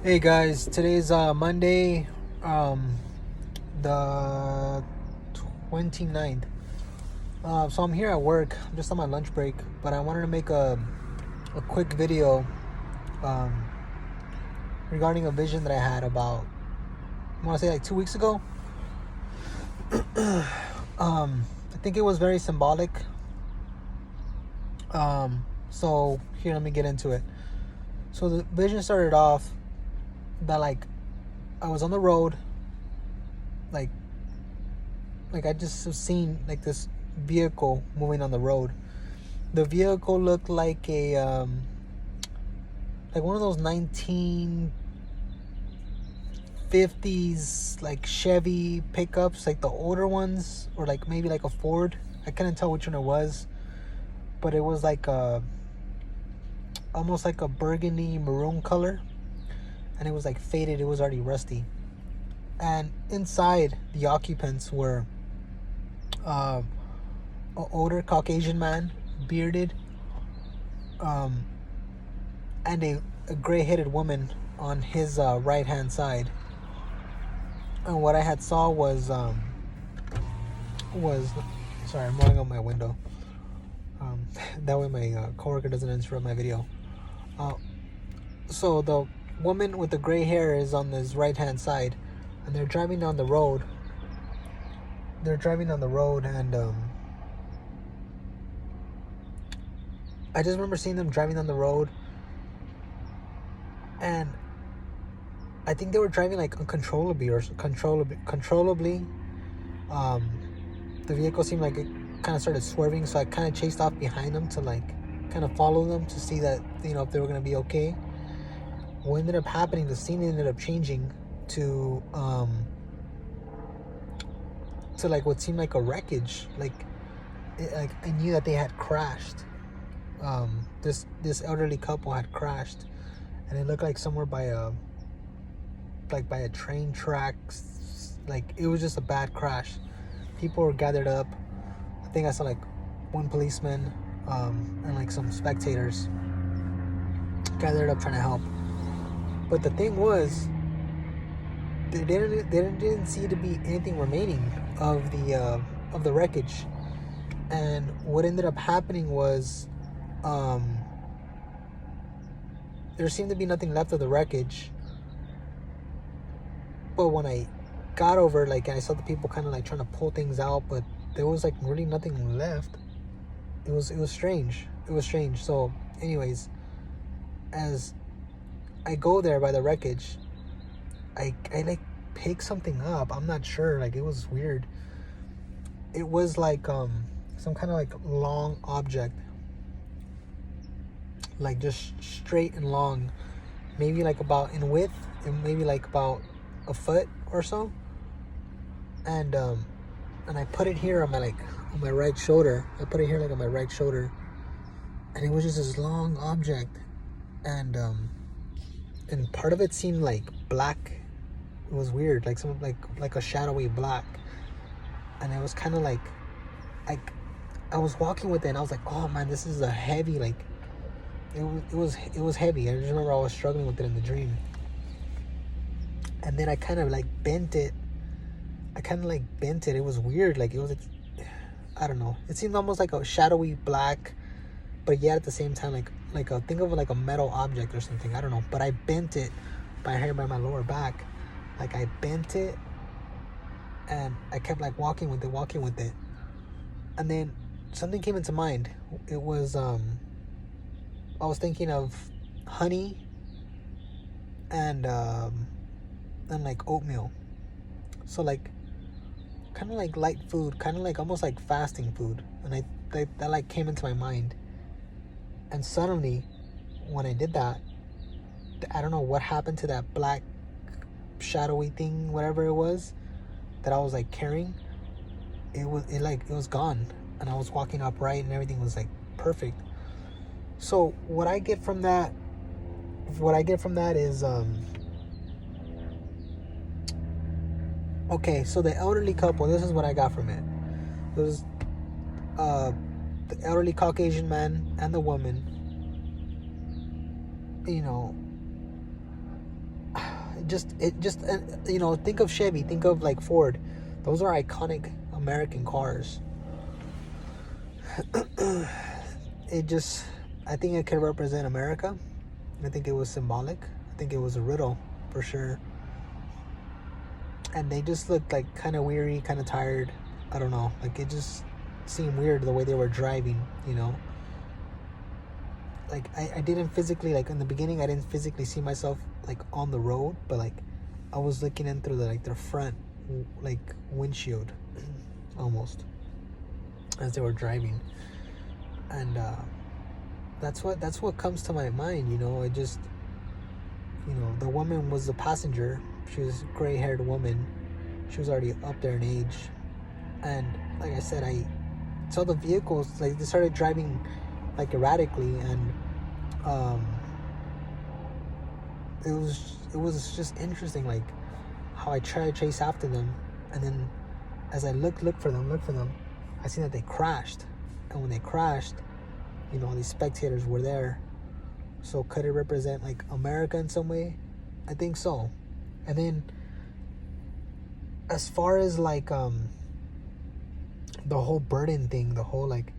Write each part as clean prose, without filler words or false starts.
Hey guys, today's Monday, the 29th. So I'm here at work, I'm just on my lunch break, but I wanted to make a quick video um, regarding a vision that I had about, I want to say like 2 weeks ago. I think it was very symbolic. So here, let me get into it. So the vision started off that like I was on the road, like I just seen like this vehicle moving on the road. The vehicle looked like a like one of those 1950s like Chevy pickups, like the older ones, or like maybe like a Ford. I couldn't tell which one it was, but it was like almost like a burgundy maroon color, and it was like faded. It was already rusty, and inside the occupants were an older Caucasian man, bearded, and a gray-headed woman on his right hand side. And what I had saw was sorry, I'm rolling up my window. That way my coworker doesn't interrupt my video. So the woman with the gray hair is on his right hand side, and they're driving down the road. And I just remember seeing them driving down the road, and I think they were driving like uncontrollably or controllably. The vehicle seemed like it kind of started swerving, so I kind of chased off behind them to like kind of follow them to see that, you know, if they were gonna be okay. What ended up happening, the scene ended up changing to like what seemed like a wreckage. Like I knew that they had crashed. This elderly couple had crashed, and it looked like somewhere by a train tracks. Like it was just a bad crash. People were gathered up. I think I saw like one policeman and like some spectators gathered up trying to help. But the thing was, there didn't seem to be anything remaining of the wreckage. And what ended up happening was, there seemed to be nothing left of the wreckage. But when I got over, like, I saw the people kind of like trying to pull things out, but there was like really nothing left. It was strange. So, anyways, as I go there by the wreckage, I like pick something up. I'm not sure. Like, it was weird. It was like some kind of like long object, like just straight and long, maybe like about in width, and maybe like about a foot or so. And I put it here on my right shoulder. I put it here like on my right shoulder, and it was just this long object, and part of it seemed like black. It was weird, like some like a shadowy black, and it was kind of like I was walking with it, and I was like, oh man, this is a heavy, like it was heavy. I just remember I was struggling with it in the dream, and then I kind of like bent it. It was weird. Like it was, I don't know. It seemed almost like a shadowy black, but yet at the same time, like a think of it like a metal object or something. I don't know. But I bent it by my lower back. Like I bent it, and I kept like walking with it, and then something came into mind. It was I was thinking of honey and like oatmeal. So like kind of like light food, kind of like almost like fasting food, and that like came into my mind. And suddenly, when I did that, I don't know what happened to that black shadowy thing, whatever it was that I was like carrying. It was gone, and I was walking upright, and everything was like perfect. So what I get from that is okay, so the elderly couple, this is what I got from it. It was the elderly Caucasian man and the woman, you know, you know, think of Chevy, think of like Ford. Those are iconic American cars. It just, I think it could represent America. I think it was symbolic. I think it was a riddle for sure. And they just looked like kind of weary, kind of tired. I don't know. Like it just seemed weird the way they were driving, you know. Like I didn't physically, like in the beginning, I didn't physically see myself like on the road, but like I was looking in through the like their front like windshield almost as they were driving. And that's what comes to my mind, you know. I just, you know, the woman was the passenger. She was a gray-haired woman. She was already up there in age. And like I said, I saw the vehicles, like they started driving like erratically, and it was just interesting, like how I tried to chase after them, and then as I look for them, I seen that they crashed. And when they crashed, you know, these spectators were there. So could it represent like America in some way? I think so. And then as far as like the whole burden thing, the whole like,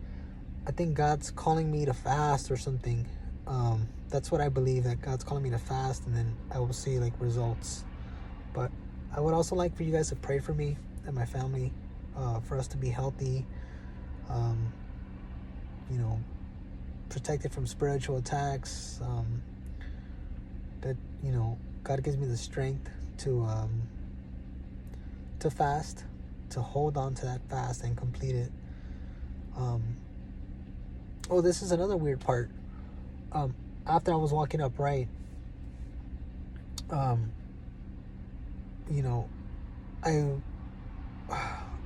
I think God's calling me to fast or something. That's what I believe, that God's calling me to fast, and then I will see like results. But I would also like for you guys to pray for me and my family, for us to be healthy, you know, protected from spiritual attacks, that, you know, God gives me the strength to fast, to hold on to that fast and complete it. Oh, this is another weird part. After I was walking upright, you know,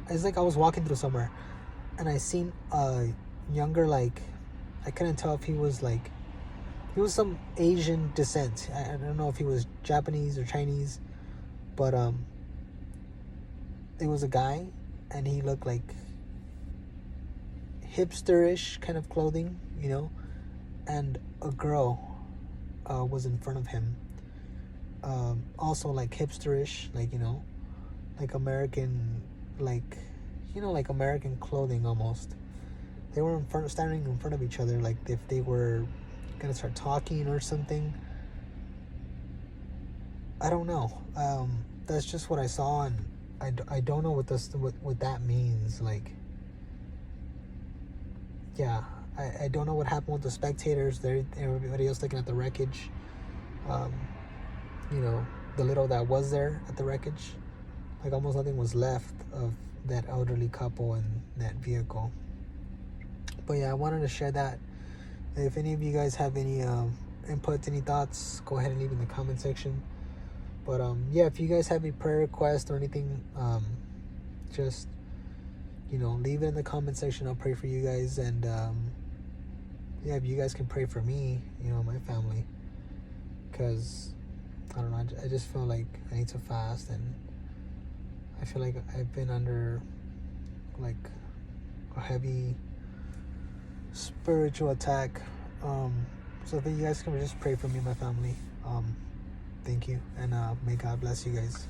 it's like I was walking through somewhere, and I seen a younger, like, I couldn't tell if he was some Asian descent. I don't know if he was Japanese or Chinese, but it was a guy, and he looked like hipsterish kind of clothing, you know, and a girl was in front of him, also like hipsterish, like, you know, like American, like, you know, like American clothing almost. They were standing in front of each other, like if they were gonna start talking or something. I don't know. That's just what I saw, and I don't know what that means. Like, yeah, I don't know what happened with the spectators. Everybody else looking at the wreckage. You know, the little that was there at the wreckage, like almost nothing was left of that elderly couple and that vehicle. But yeah, I wanted to share that. If any of you guys have any input, any thoughts, go ahead and leave in the comment section. But yeah, if you guys have a prayer request or anything, just, you know, leave it in the comment section. I'll pray for you guys. And yeah, if you guys can pray for me, you know, my family, because I don't know, I just feel like I need to fast, and I feel like I've been under like a heavy spiritual attack. So if you guys can just pray for me and my family, thank you, and may God bless you guys.